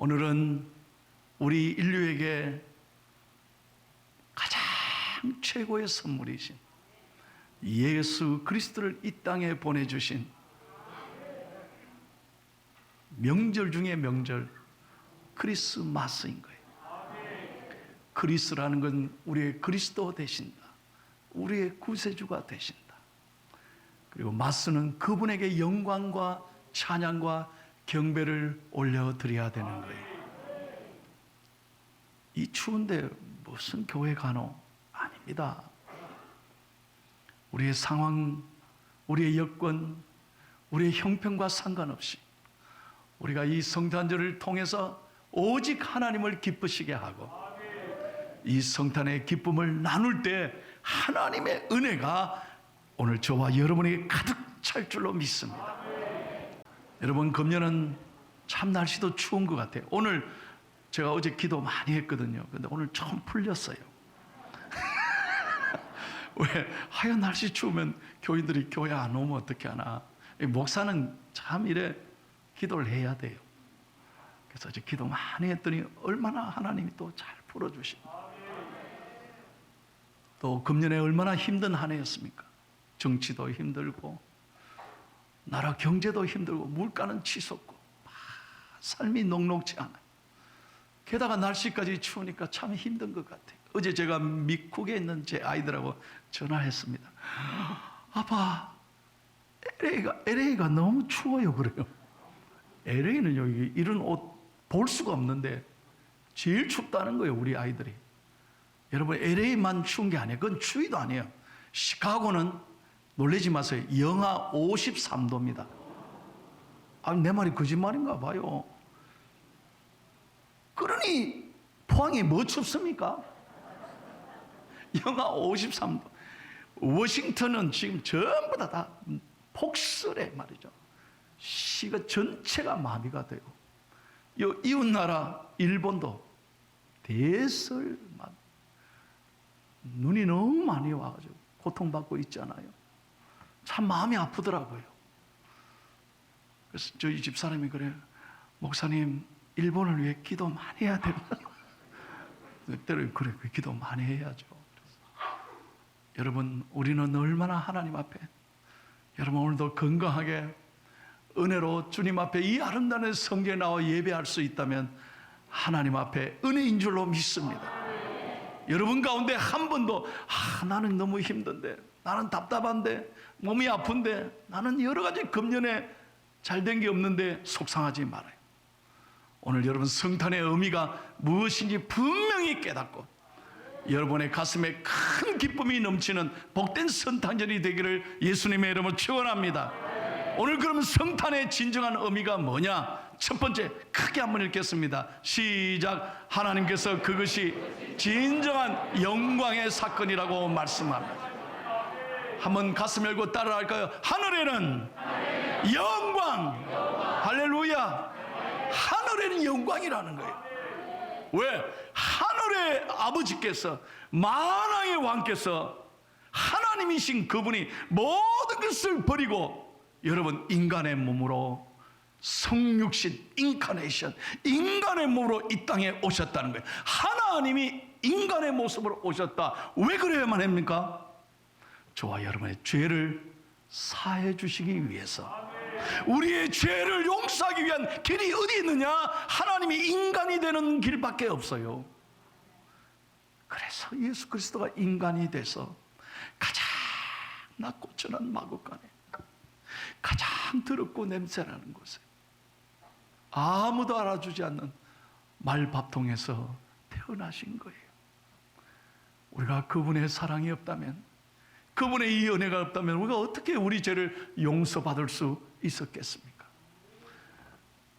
오늘은 우리 인류에게 가장 최고의 선물이신 예수 그리스도를 이 땅에 보내주신 명절 중에 명절 크리스마스인 거예요. 크리스라는 건 우리의 그리스도 되신다, 우리의 구세주가 되신다. 그리고 마스는 그분에게 영광과 찬양과 경배를 올려드려야 되는 거예요. 이 추운데 무슨 교회 가노? 아닙니다. 우리의 상황, 우리의 여건, 우리의 형편과 상관없이 우리가 이 성탄절을 통해서 오직 하나님을 기쁘시게 하고 이 성탄의 기쁨을 나눌 때 하나님의 은혜가 오늘 저와 여러분에게 가득 찰 줄로 믿습니다. 여러분, 금년은 참 날씨도 추운 것 같아요. 오늘 제가 어제 기도 많이 했거든요. 근데 오늘 좀 풀렸어요. 왜? 하얀 날씨 추우면 교인들이 교회 안 오면 어떻게 하나. 목사는 참 이래 기도를 해야 돼요. 그래서 이제 기도 많이 했더니 얼마나 하나님이 또 잘 풀어주십니다. 또 금년에 얼마나 힘든 한 해였습니까? 정치도 힘들고 나라 경제도 힘들고 물가는 치솟고 삶이 녹록지 않아요. 게다가 날씨까지 추우니까 참 힘든 것 같아요. 어제 제가 미국에 있는 제 아이들하고 전화했습니다. 아빠, LA가 너무 추워요 그래요. LA는 여기 이런 옷 볼 수가 없는데 제일 춥다는 거예요, 우리 아이들이. 여러분, LA만 추운 게 아니에요. 그건 추위도 아니에요. 시카고는 놀라지 마세요. 영하 53도입니다. 아니, 내 말이 거짓말인가 봐요. 그러니 포항이 뭐 춥습니까? 영하 53도. 워싱턴은 지금 전부 다 폭설에 말이죠. 시가 전체가 마비가 되고, 이 이웃나라 일본도 대설만 눈이 너무 많이 와가지고 고통받고 있잖아요. 참 마음이 아프더라고요. 그래서 저희 집 사람이 그래요. 목사님, 일본을 위해 기도 많이 해야 된다. 때로 그래, 기도 많이 해야죠. 여러분, 우리는 얼마나 하나님 앞에, 여러분 오늘도 건강하게 은혜로 주님 앞에 이 아름다운 성경에 나와 예배할 수 있다면 하나님 앞에 은혜인 줄로 믿습니다. 여러분 가운데 한 번도 나는 너무 힘든데, 나는 답답한데, 몸이 아픈데, 나는 여러 가지 금년에 잘된 게 없는데 속상하지 말아요. 오늘 여러분 성탄의 의미가 무엇인지 분명히 깨닫고 여러분의 가슴에 큰 기쁨이 넘치는 복된 성탄절이 되기를 예수님의 이름으로 축원합니다. 오늘 그러면 성탄의 진정한 의미가 뭐냐? 첫 번째, 크게 한번 읽겠습니다. 시작. 하나님께서 그것이 진정한 영광의 사건이라고 말씀합니다. 한번 가슴 열고 따라 할까요? 하늘에는 영광. 할렐루야. 하늘에는 영광이라는 거예요. 왜? 하늘의 아버지께서, 만왕의 왕께서, 하나님이신 그분이 모든 것을 버리고 여러분 인간의 몸으로 성육신, 인카네이션, 인간의 몸으로 이 땅에 오셨다는 거예요. 하나님이 인간의 모습으로 오셨다. 왜 그래야만 합니까? 저와 여러분의 죄를 사해 주시기 위해서. 우리의 죄를 용서하기 위한 길이 어디 있느냐? 하나님이 인간이 되는 길밖에 없어요. 그래서 예수 그리스도가 인간이 돼서 가장 낮고 천한 마구간에 가장 더럽고 냄새나는 곳에 아무도 알아주지 않는 말밥통에서 태어나신 거예요. 우리가 그분의 사랑이 없다면, 그분의 이 은혜가 없다면 우리가 어떻게 우리 죄를 용서받을 수 있었겠습니까?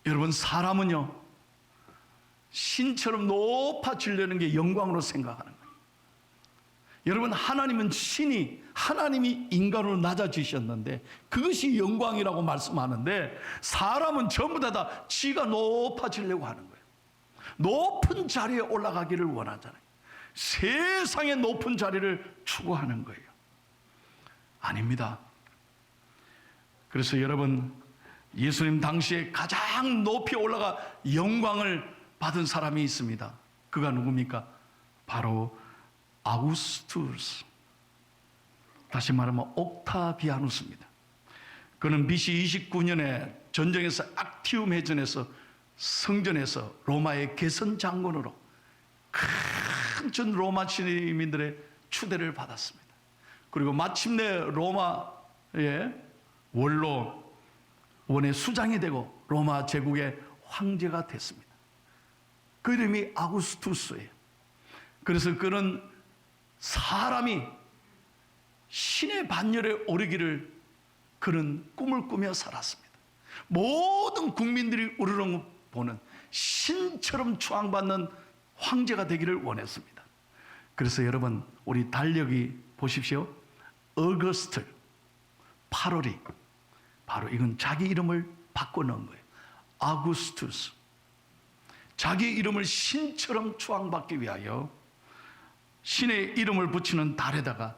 여러분, 사람은요 신처럼 높아지려는 게 영광으로 생각하는 거예요. 여러분, 하나님은 신이, 하나님이 인간으로 낮아지셨는데 그것이 영광이라고 말씀하는데, 사람은 전부 다 지가 높아지려고 하는 거예요. 높은 자리에 올라가기를 원하잖아요. 세상의 높은 자리를 추구하는 거예요. 아닙니다. 그래서 여러분, 예수님 당시에 가장 높이 올라가 영광을 받은 사람이 있습니다. 그가 누굽니까? 바로 아우구스투스, 다시 말하면 옥타비아누스입니다. 그는 BC 29년에 전쟁에서 악티움 해전에서 성전에서 로마의 개선 장군으로 큰 전 로마 시민들의 추대를 받았습니다. 그리고 마침내 로마의 원의 수장이 되고 로마 제국의 황제가 됐습니다. 그 이름이 아구스투스예요. 그래서 그는 사람이 신의 반열에 오르기를 그는 꿈을 꾸며 살았습니다. 모든 국민들이 우러러 보는 신처럼 추앙받는 황제가 되기를 원했습니다. 그래서 여러분, 우리 달력이 보십시오. 어거스트 8월이 바로 이건 자기 이름을 바꿔놓은 거예요. 아구스투스, 자기 이름을 신처럼 추앙받기 위하여 신의 이름을 붙이는 달에다가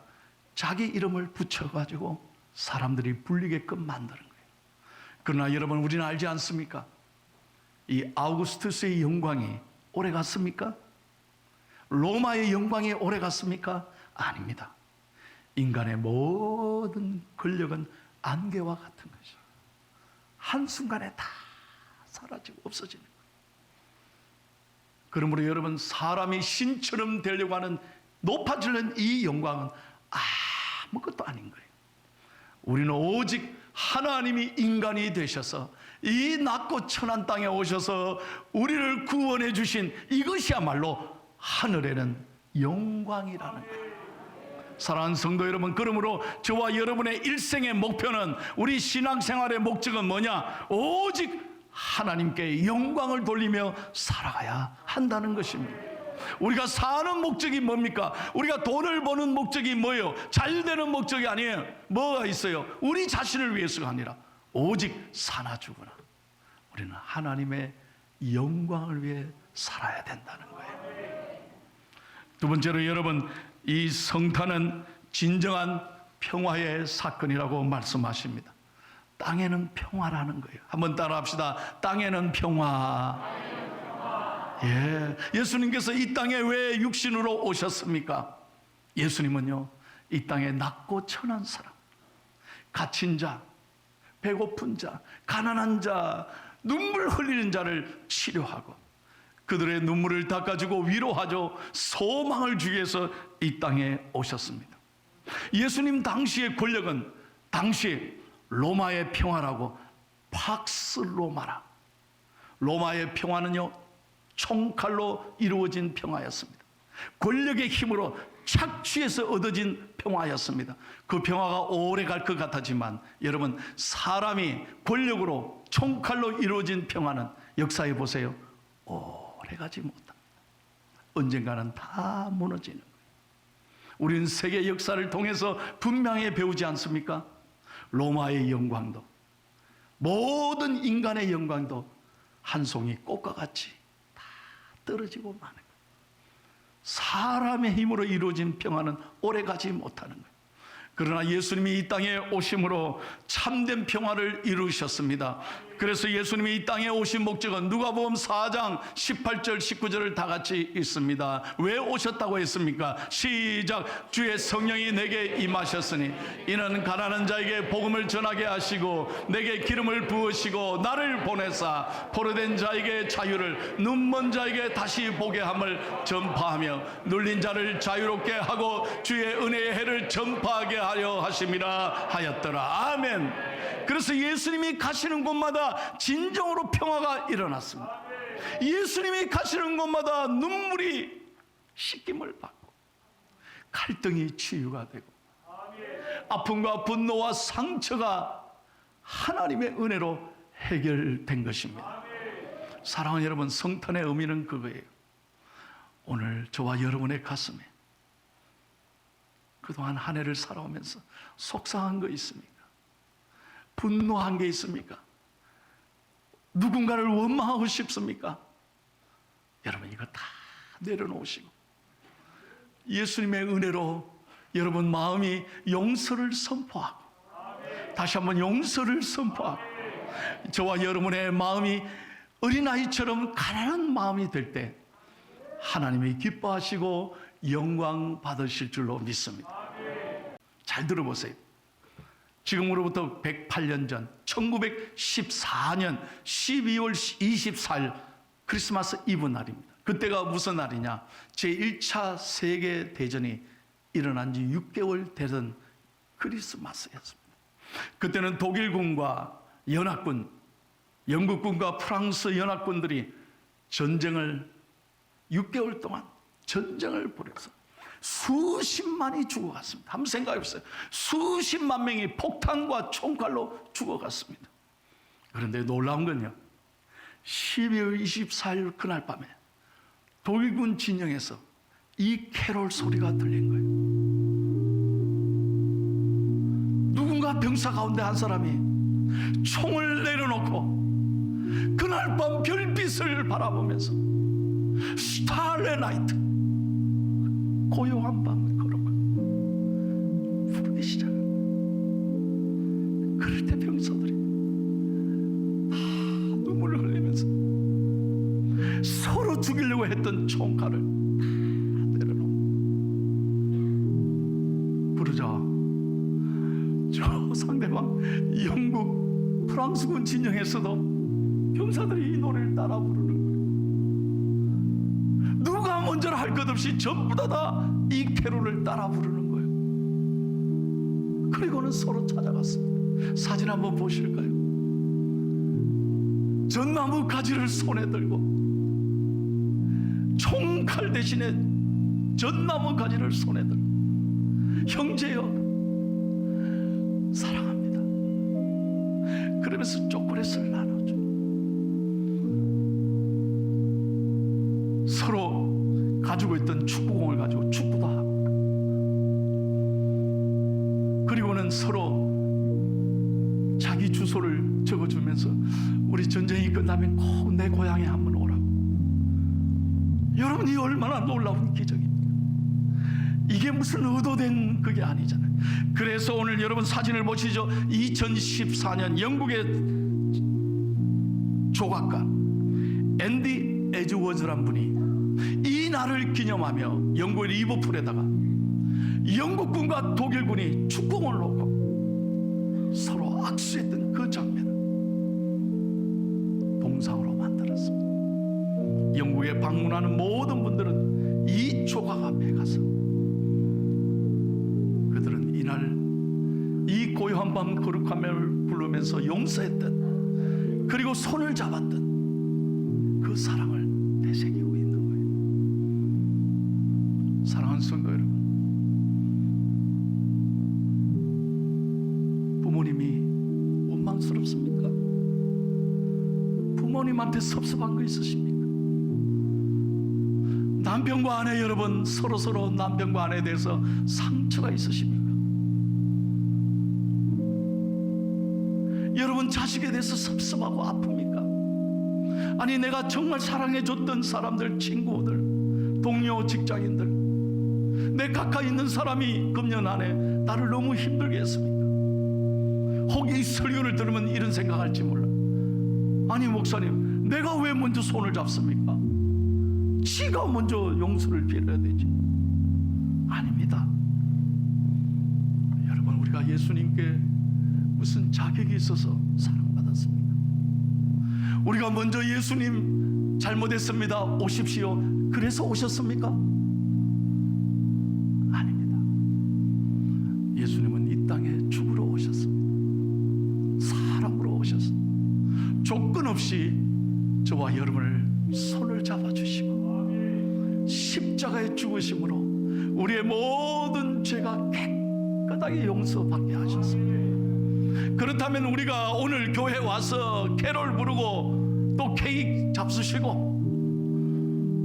자기 이름을 붙여가지고 사람들이 불리게끔 만드는 거예요. 그러나 여러분, 우리는 알지 않습니까? 이 아우구스투스의 영광이 오래 갔습니까? 로마의 영광이 오래 갔습니까? 아닙니다. 인간의 모든 권력은 안개와 같은 것이 한순간에 다 사라지고 없어지는 거예요. 그러므로 여러분, 사람이 신처럼 되려고 하는 높아지는 이 영광은 아무것도 아닌 거예요. 우리는 오직 하나님이 인간이 되셔서 이 낮고 천한 땅에 오셔서 우리를 구원해 주신 이것이야말로 하늘에는 영광이라는 거예요. 사랑하는 성도 여러분, 그러므로 저와 여러분의 일생의 목표는, 우리 신앙생활의 목적은 뭐냐? 오직 하나님께 영광을 돌리며 살아가야 한다는 것입니다. 우리가 사는 목적이 뭡니까? 우리가 돈을 버는 목적이 뭐예요? 잘 되는 목적이 아니에요. 뭐가 있어요? 우리 자신을 위해서가 아니라 오직 사나 죽으나 우리는 하나님의 영광을 위해 살아야 된다는 거예요. 두 번째로 여러분, 이 성탄은 진정한 평화의 사건이라고 말씀하십니다. 땅에는 평화라는 거예요. 한번 따라합시다. 땅에는 평화. 예, 예수님께서 이 땅에 왜 육신으로 오셨습니까? 예수님은요, 이 땅에 낮고 천한 사람, 갇힌 자, 배고픈 자, 가난한 자, 눈물 흘리는 자를 치료하고 그들의 눈물을 닦아주고 위로하죠. 소망을 주기 위해서 이 땅에 오셨습니다. 예수님 당시의 권력은 당시 로마의 평화라고 팍스 로마라. 로마의 평화는요, 총칼로 이루어진 평화였습니다. 권력의 힘으로 착취해서 얻어진 평화였습니다. 그 평화가 오래 갈 것 같았지만 여러분, 사람이 권력으로 총칼로 이루어진 평화는 역사에 보세요, 오래 가지 못합니다. 언젠가는 다 무너지는 거예요. 우리는 세계 역사를 통해서 분명히 배우지 않습니까? 로마의 영광도, 모든 인간의 영광도 한 송이 꽃과 같이 다 떨어지고 마는 거예요. 사람의 힘으로 이루어진 평화는 오래가지 못하는 거예요. 그러나 예수님이 이 땅에 오심으로 참된 평화를 이루셨습니다. 그래서 예수님이 이 땅에 오신 목적은 누가복음 4장 18절 19절을 다 같이 읽습니다. 왜 오셨다고 했습니까? 시작. 주의 성령이 내게 임하셨으니 이는 가난한 자에게 복음을 전하게 하시고 내게 기름을 부으시고 나를 보내사 포로된 자에게 자유를, 눈먼 자에게 다시 보게 함을 전파하며 눌린 자를 자유롭게 하고 주의 은혜의 해를 전파하게 하려 하심이라 하였더라. 아멘. 그래서 예수님이 가시는 곳마다 진정으로 평화가 일어났습니다. 예수님이 가시는 곳마다 눈물이 씻김을 받고 갈등이 치유가 되고 아픔과 분노와 상처가 하나님의 은혜로 해결된 것입니다. 사랑하는 여러분, 성탄의 의미는 그거예요. 오늘 저와 여러분의 가슴에 그동안 한 해를 살아오면서 속상한 거 있습니까? 분노한 게 있습니까? 누군가를 원망하고 싶습니까? 여러분, 이거 다 내려놓으시고 예수님의 은혜로 여러분 마음이 용서를 선포하고 다시 한번 용서를 선포하고 저와 여러분의 마음이 어린아이처럼 가난한 마음이 될 때 하나님이 기뻐하시고 영광 받으실 줄로 믿습니다. 잘 들어보세요. 지금으로부터 108년 전 1914년 12월 24일 크리스마스 이브 날입니다. 그때가 무슨 날이냐? 제1차 세계대전이 일어난 지 6개월 되던 크리스마스였습니다. 그때는 독일군과 연합군, 영국군과 프랑스 연합군들이 전쟁을 6개월 동안 전쟁을 벌여서 수십만이 죽어갔습니다. 한번 생각해 보세요. 수십만 명이 폭탄과 총칼로 죽어갔습니다. 그런데 놀라운 건요, 12월 24일 그날 밤에 독일군 진영에서 이 캐롤 소리가 들린 거예요. 누군가 병사 가운데 한 사람이 총을 내려놓고 그날 밤 별빛을 바라보면서 스타일렛 나이트, 고요한 밤을 걸어가 부르기 시작합니다. 그럴 때 병사들이 다 눈물을 흘리면서 서로 죽이려고 했던 총칼을 다 내려놓고 부르자 저 상대방 영국 프랑스군 진영에서도 병사들이 이 노래를 따라 부르는 거예요. 누가 먼저 할 것 없이 전부 다 이 캐롤을 따라 부르는 거예요. 그리고는 서로 찾아갔습니다. 사진 한번 보실까요? 전나무 가지를 손에 들고 총칼 대신에 전나무 가지를 손에 들고 형제여 사랑합니다 그러면서 초콜릿을 나눠줘. 서로 가지고 있던 축구공을 가지고 축구도 하고, 그리고는 서로 자기 주소를 적어주면서 우리 전쟁이 끝나면 꼭 내 고향에 한번 오라고. 여러분, 이 얼마나 놀라운 기적입니까? 이게 무슨 의도된 그게 아니잖아요. 그래서 오늘 여러분 사진을 보시죠. 2014년 영국의 조각가 앤디 에즈워즈란 분이 이 날을 기념하며 영국의 리버풀에다가 영국군과 독일군이 축구공을 놓고 서로 악수했던 그 장면을 동상으로 만들었습니다. 영국에 방문하는 모든 분들은 이 조각 앞에 가서 그들은 이날 이 고요한 밤 거룩함을 부르면서 용서했던, 그리고 손을 잡았던 그 사랑을 되새기고 있는 거예요. 사랑하는 성도 여러분, 부모님이 원망스럽습니까? 부모님한테 섭섭한 거 있으십니까? 남편과 아내 여러분, 서로 남편과 아내에 대해서 상처가 있으십니까? 여러분 자식에 대해서 섭섭하고 아픕니까? 아니, 내가 정말 사랑해줬던 사람들, 친구들, 동료, 직장인들, 내 가까이 있는 사람이 금년 안에 나를 너무 힘들게 했습니까? 혹 이 설교를 들으면 이런 생각할지 몰라. 아니 목사님, 내가 왜 먼저 손을 잡습니까? 지가 먼저 용서를 빌어야 되지. 아닙니다. 여러분, 우리가 예수님께 무슨 자격이 있어서 사랑받았습니까? 우리가 먼저 예수님 잘못했습니다, 오십시오, 그래서 오셨습니까? 아닙니다. 예수님은 이 땅에 죽으러 오셨습니다. 사람으로 오셨습니다. 조건 없이 저와 여러분을 손을 잡아주시고 십자가의 죽으심으로 우리의 모든 죄가 깨끗하게 용서받게 하셨습니다. 그렇다면 우리가 오늘 교회 와서 캐롤 부르고 또 케이크 잡수시고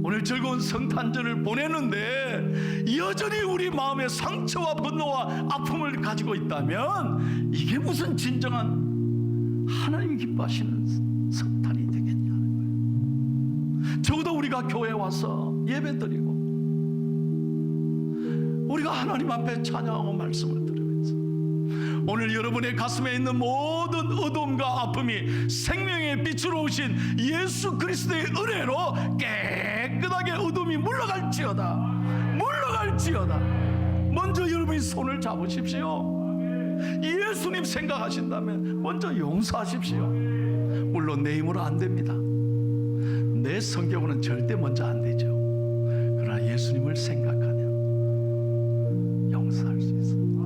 오늘 즐거운 성탄절을 보내는데 여전히 우리 마음에 상처와 분노와 아픔을 가지고 있다면 이게 무슨 진정한 하나님이 기뻐하시는 성탄이 되겠냐는 거예요. 적어도 우리가 교회 와서 예배드리고 우리가 하나님 앞에 찬양하고 말씀을 들으면서 오늘 여러분의 가슴에 있는 모든 어둠과 아픔이 생명의 빛으로 오신 예수 그리스도의 은혜로 깨끗하게 어둠이 물러갈지어다. 물러갈지어다. 먼저 여러분이 손을 잡으십시오. 예수님 생각하신다면 먼저 용서하십시오. 물론 내 힘으로 안 됩니다. 내 성격으로는 절대 먼저 안 되죠. 그러나 예수님을 생각하면 용서할 수 있습니다.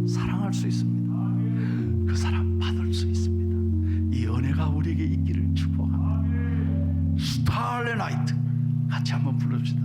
사랑할 수 있습니다. 그 사랑 받을 수 있습니다. 이 은혜가 우리에게 있기를 축복합니다. 스타일렛 나이트 같이 한번 불러줍시다.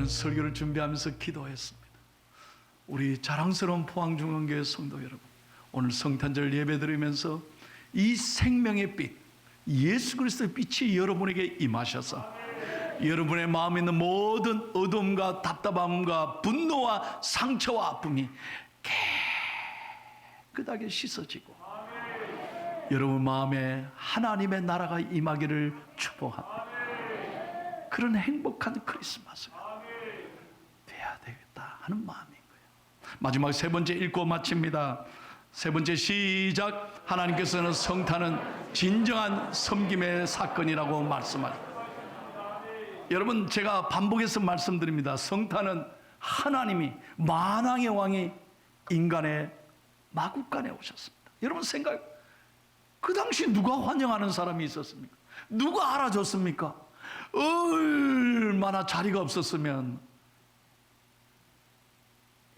설교를 준비하면서 기도했습니다. 우리 자랑스러운 포항중앙교회 성도 여러분, 오늘 성탄절 예배 드리면서 이 생명의 빛, 예수 그리스도의 빛이 여러분에게 임하셔서 여러분의 마음에 있는 모든 어둠과 답답함과 분노와 상처와 아픔이 깨끗하게 씻어지고 여러분 마음에 하나님의 나라가 임하기를 축복합니다. 그런 행복한 크리스마스가 돼야 되겠다 하는 마음인 거예요. 마지막 세 번째 읽고 마칩니다. 세 번째 시작. 하나님께서는 성탄은 진정한 섬김의 사건이라고 말씀하십니다. 여러분, 제가 반복해서 말씀드립니다. 성탄은 하나님이 만왕의 왕이 인간의 마국간에 오셨습니다. 여러분 생각, 그 당시 누가 환영하는 사람이 있었습니까? 누가 알아줬습니까? 얼마나 자리가 없었으면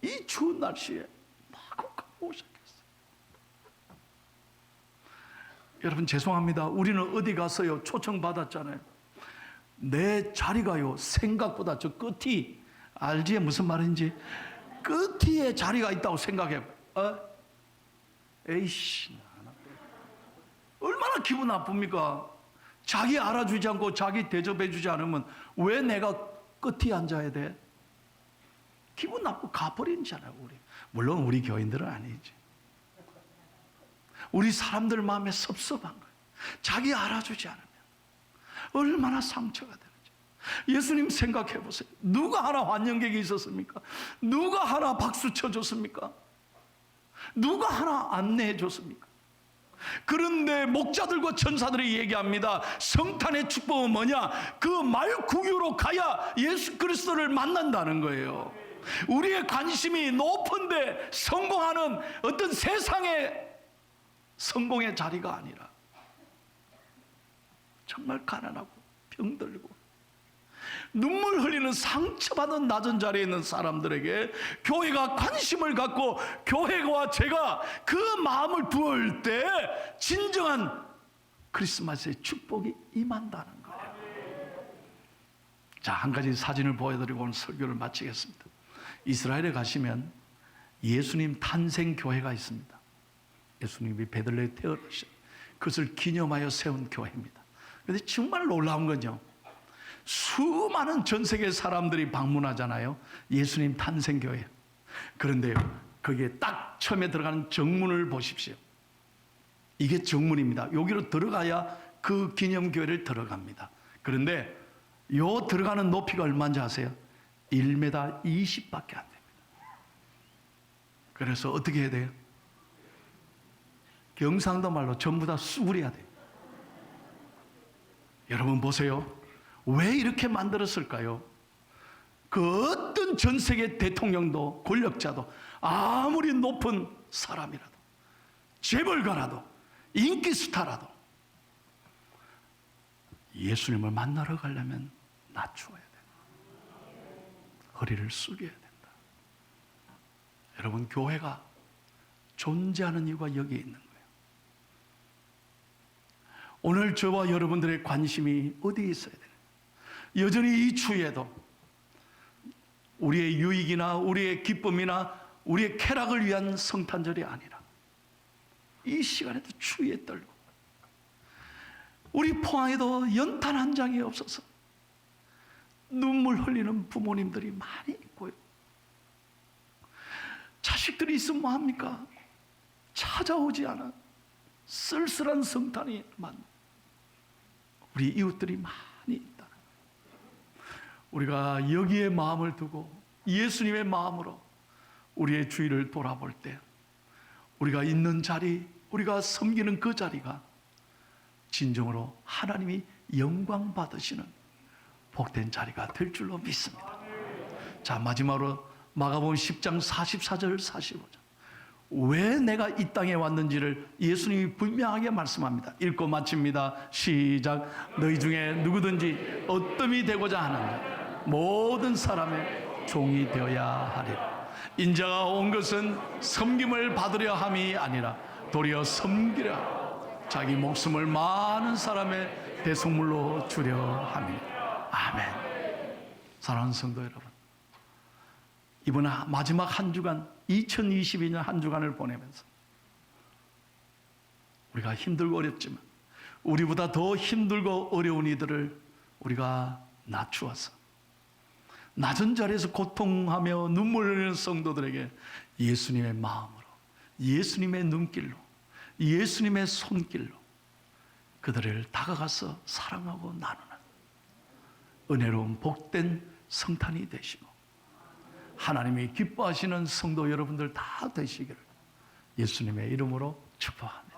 이 추운 날씨에 마국간에 오셨겠어요. 여러분 죄송합니다. 우리는 어디 가서요 초청받았잖아요. 내 자리가요 생각보다 저 끝이, 알지 무슨 말인지, 끝에 자리가 있다고 생각해. 에이씨, 얼마나 기분 나쁩니까? 자기 알아주지 않고 자기 대접해주지 않으면 왜 내가 끝에 앉아야 돼? 기분 나쁘고 가버리잖아요. 우리 물론 우리 교인들은 아니지. 우리 사람들 마음에 섭섭한 거예요. 자기 알아주지 않으면 얼마나 상처가 되는지. 예수님 생각해 보세요. 누가 하나 환영객이 있었습니까? 누가 하나 박수 쳐줬습니까? 누가 하나 안내해 줬습니까? 그런데 목자들과 천사들이 얘기합니다. 성탄의 축복은 뭐냐? 그 말구유로 가야 예수 그리스도를 만난다는 거예요. 우리의 관심이 높은데 성공하는 어떤 세상의 성공의 자리가 아니라 정말 가난하고 병들고 눈물 흘리는 상처받은 낮은 자리에 있는 사람들에게 교회가 관심을 갖고 교회와 제가 그 마음을 두을 때 진정한 크리스마스의 축복이 임한다는 거예요. 자, 한 가지 사진을 보여드리고 오늘 설교를 마치겠습니다. 이스라엘에 가시면 예수님 탄생 교회가 있습니다. 예수님이 베들레헴에 태어나신 그것을 기념하여 세운 교회입니다. 그런데 정말 놀라운 건요, 수많은 전 세계 사람들이 방문하잖아요. 예수님 탄생 교회. 그런데요, 거기에 딱 처음에 들어가는 정문을 보십시오. 이게 정문입니다. 여기로 들어가야 그 기념교회를 들어갑니다. 그런데 요 들어가는 높이가 얼마인지 아세요? 1m 20밖에 안 됩니다. 그래서 어떻게 해야 돼요? 경상도 말로 전부 다 쑥으려야 돼요. 여러분 보세요. 왜 이렇게 만들었을까요? 그 어떤 전 세계 대통령도 권력자도 아무리 높은 사람이라도 재벌가라도 인기 스타라도 예수님을 만나러 가려면 낮추어야 된다. 허리를 숙여야 된다. 여러분, 교회가 존재하는 이유가 여기에 있는 거예요. 오늘 저와 여러분들의 관심이 어디에 있어야 되나요? 여전히 이 추위에도 우리의 유익이나 우리의 기쁨이나 우리의 쾌락을 위한 성탄절이 아니라 이 시간에도 추위에 떨고 우리 포항에도 연탄 한 장이 없어서 눈물 흘리는 부모님들이 많이 있고요. 자식들이 있으면 뭐합니까? 찾아오지 않아 쓸쓸한 성탄이 우리 이웃들이 많이 있다. 우리가 여기에 마음을 두고 예수님의 마음으로 우리의 주위를 돌아볼 때 우리가 있는 자리, 우리가 섬기는 그 자리가 진정으로 하나님이 영광 받으시는 복된 자리가 될 줄로 믿습니다. 자, 마지막으로 마가복음 10장 44절 45절. 왜 내가 이 땅에 왔는지를 예수님이 분명하게 말씀합니다. 읽고 마칩니다. 시작. 너희 중에 누구든지 어뜸이 되고자 하느냐 모든 사람의 종이 되어야 하리라. 인자가 온 것은 섬김을 받으려 함이 아니라 도리어 섬기려 자기 목숨을 많은 사람의 대속물로 주려 함이라. 아멘. 사랑하는 성도 여러분, 이번 마지막 한 주간 2022년 한 주간을 보내면서 우리가 힘들고 어렵지만 우리보다 더 힘들고 어려운 이들을 우리가 낮추어서 낮은 자리에서 고통하며 눈물 흘리는 성도들에게 예수님의 마음으로, 예수님의 눈길로, 예수님의 손길로 그들을 다가가서 사랑하고 나누는 은혜로운 복된 성탄이 되시고 하나님이 기뻐하시는 성도 여러분들 다 되시기를 예수님의 이름으로 축복합니다.